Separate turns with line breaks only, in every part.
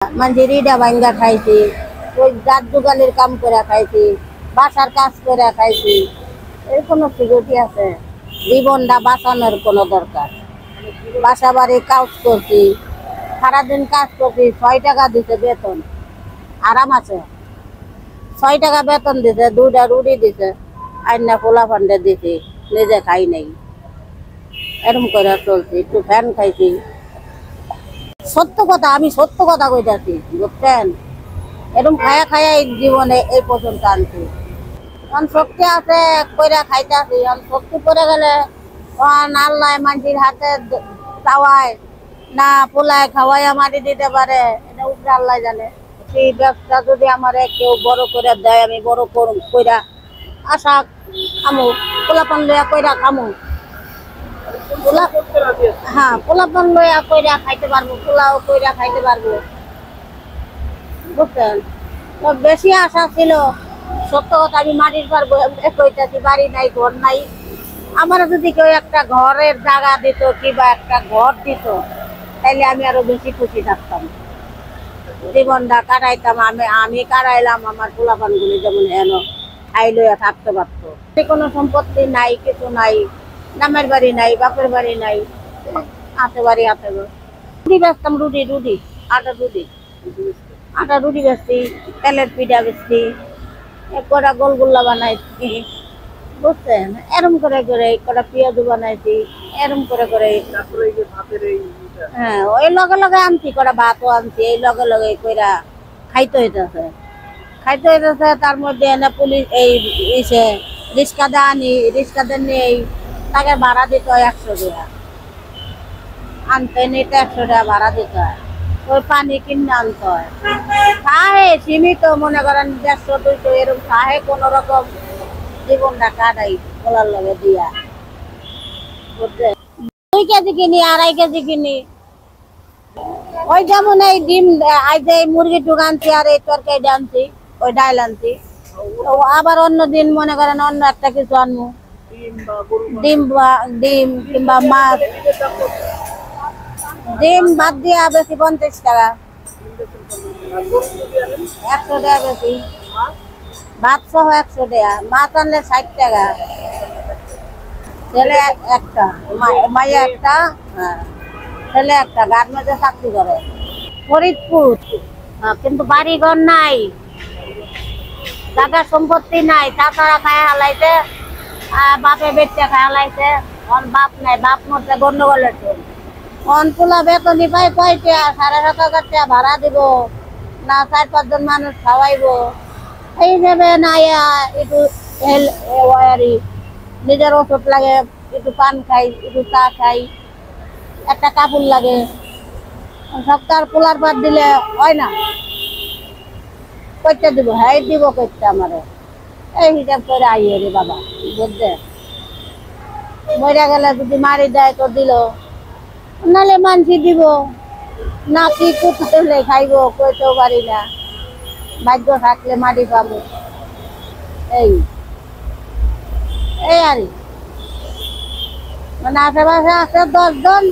मंजिरीडा भांगा खाইছি ওই জাত দোকানের কাম করে খাইছি বাসার কাজ করে খাইছি এর কোনো সিকিউরিটি আছে জীবনটা বাঁচানোর কোনো দরকার বাসা বাড়ি কাজ করছি সারাদিন কাজ করছি 6 টাকা দিতে বেতন আরাম আছে 6 টাকা বেতন দিতে 2টা রুটি দিতে আইনা পোলা ফান্ডে দিছি নিজে খাই নাই এরকম করে চলছি একটু ফ্যান খাইছি সত্য কথা আমি সত্য কথা কইতাছি বুঝছেন এরকম খায়া খায়া এই জীবনে এই পর্যন্ত আনছি এখন শক্তি আছে কইরা খাইতাছি এখন শক্তি পড়ে গেলে আল্লাহ মানুষের হাতে চাওয়ায় না পোলায় খাওয়াইয়া মাটি দিতে পারে এটা উপরে আল্লাহ জানে এই ব্যবসা যদি আমার কেউ বড় করে দেয় আমি বড় কইরা আশা খামু পোলাপান লইয়া কইরা খামু হ্যাঁ পোলাপান লইয়া কইরা খাইতে পারবো পোলাও কইরা খাইতে পারবো বুঝছেন তো বেশি আশা ছিল সত্য কথা আমি মাটির পারবো কইতাছি বাড়ি নাই ঘর নাই আমার যদি কেউ একটা ঘরের জায়গা দিত কিংবা একটা ঘর দিত তাইলে আমি আরো বেশি খুশি থাকতাম জীবনটা কাটাইতাম আমি কাটাইলাম আমার পোলাপান গুলি যেমন হেন খাই লইয়া থাকতে পারতো কোনো সম্পত্তি নাই কিছু নাই নামের বাড়ি নাই বাপের বাড়ি নাই আছে বাড়ি আছে রুটি বেচতাম রুটি আটা রুটি বেচছি তেলের পিঠা বেচছি কটা গোলগুল্লা বানাইছি বুঝছেন এরম করে করে কটা পেঁয়াজু বানাইছি এরম করে করে হ্যাঁ ওই লগে লগে আনছি কটা ভাতও আনছি এই লগে লগে কইরা খাইতে হইতেছে তার মধ্যে এনে পুলিশ এই ইসে রিক্সাদা আনি রিক্সাদা নেই তাকে ভাড়া দিতে হয় 100 টাকা আনতে নিতে 100 টাকা ভাড়া দিতে হয় ওই পানি কিনে আনতে হয় খাহে সীমিত মনে করেন 150-200 এরকম খাহে কোন রকম জীবনটা কাটাই বলার লগে দিয়া 2 কেজি কিনি 2.5 কেজি কিনি ওই যেমন এই ডিম আজ এই মুরগি টুক আনছি আর এই তরকারি আনছি ওই ডাল আনছি আবার অন্য দিন মনে করেন অন্য একটা কিছু আনবো ডিম কিংবা মাছ ডিম বাদ দিয়া বেশি 50 টাকা 100 টাকা বেশি ভাত সহ 100 টাকা মাছ আনলে 60 টাকা ছেলে একটা মাইয়া একটা হ্যাঁ ছেলে একটা গার্মেন্টসে চাকরি করে ফরিদপুর কিন্তু বাড়ি ঘর নাই জায়গা সম্পত্তি নাই তাছাড়া খায় হালাইছে বাপে বেচে খায় হালাইছে বাপ নাই বাপ মরতে গন্ডগোলের পোলা বেতনি পাই কয়টা 7,500 টাকা ভাড়া দিব না 4-5 জন মানুষ খাওয়াইবো এই যাবে না একটু নিজের ওষুধ লাগে একটু পান খাই একটু চা খাই একটা কাপড় লাগে সপ্তাহ পোলার পাত দিলে হয় না কইতে দিব হ্যাঁ দিব কইতে আমারে এই হিসাব করে আইয়ে রে বাবা বুঝছে মরে গেলে যদি মারি দেয় তো দিল নালে মানসি দিব না কি কুটলে খাইব কইতেও পারি না ভাগ্য থাকলে মাটি পাবো এই আর মানে আশেপাশে আছে 10 জন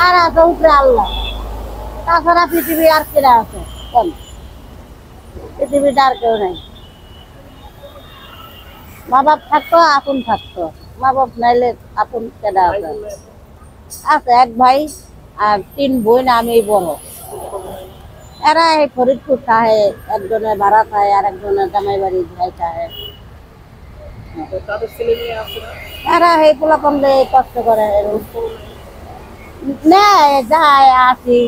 আর আছে উপরে আল্লাহ তাছাড়া পৃথিবী আর কেরা আছে পৃথিবীটা আর কেউ নাই মা বাপ থাকতো আপন থাকতো মা বাপ নাইলে আপন কেডা আছে আছে এক ভাই আর 3 বোন আমি বড় এরা এই ফরিদপুর থাকে একজনের ভাড়া খায় আর একজনের জামাই বাড়ি খায় এরা এই পোলাপন কষ্ট করে যায় আসি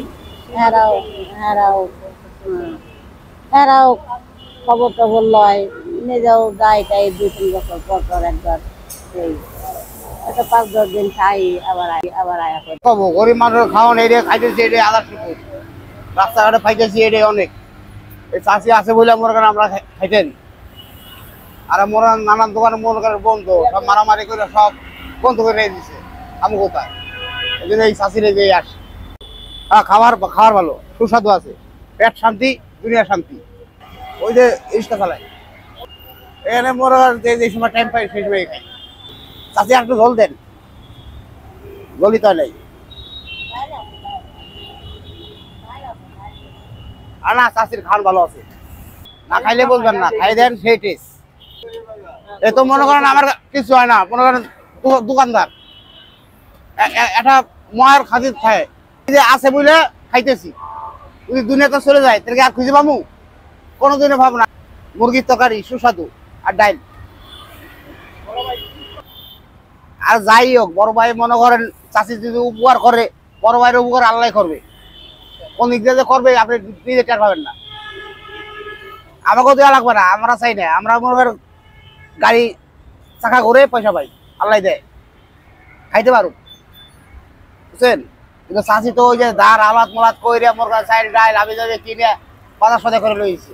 এরাও খবর টবর লয় নিজেও যায় তাই 2-3 বছর পর পর একবার এই 5-10 দিন খাই আবার আয়া
গরিব মানুষের খাওয়ান এরিয়া খাইতেছি এটা আলাদা শুকুর রাস্তাঘাটে খাইতেছি এটা অনেক এই চাষি আছে বলে মনে করেন আমরা খাইতেন আর মোরা নানান দোকানে মনে করেন বন্ধ সব মারামারি করে সব বন্ধ করে দিচ্ছে আমি কোথায় এই জন্য এই চাষিরে যে আসে হ্যাঁ খাবার ভালো সুস্বাদু আছে পেট শান্তি দুনিয়া শান্তি ওই যে রিক্সা চালায় এখানে মনে করেন যে সময় টাইম পাই সেই সময় খাই চাষি একটু জল দেন জলই তো নেই আর না চাষির খান ভালো আছে, না খাইলে বলবেন না, খাই দেন সেই টেস্ট। এ তো মনে করেন আমার কিছু হয় না, মনে করেন দোকানদার একটা ময়ের খাতির খায় যে আছে বলে খাইতেছি, যদি দুনিয়াতে চলে যায় তাহলে আর খুঁজে পাবো? কোনোদিনও ভাবো না। মুরগির তরকারি সুস্বাদু আর ডাইল। আর যাই হোক, বড় ভাই মনে করেন চাষি যদি উপকার করে, বড় ভাইয়ের উপকার আল্লাহ করবে, কোন দিক দিয়ে যে করবে আপনি নিজে টের পাবেন না। আমাকেও দেওয়া লাগবে না, আমরা চাই না, আমরা মনে করেন গাড়ি চাকা করে পয়সা পাই, আল্লাহ দেয়, খাইতে পারো, বুঝছেন? কিন্তু চাষি তো ওই যে ধার আলাদ মোলাদ কইরে মোর কাছে চাইল ডাইল আমি যাবে কিনে বাজার সদা করে লইছি।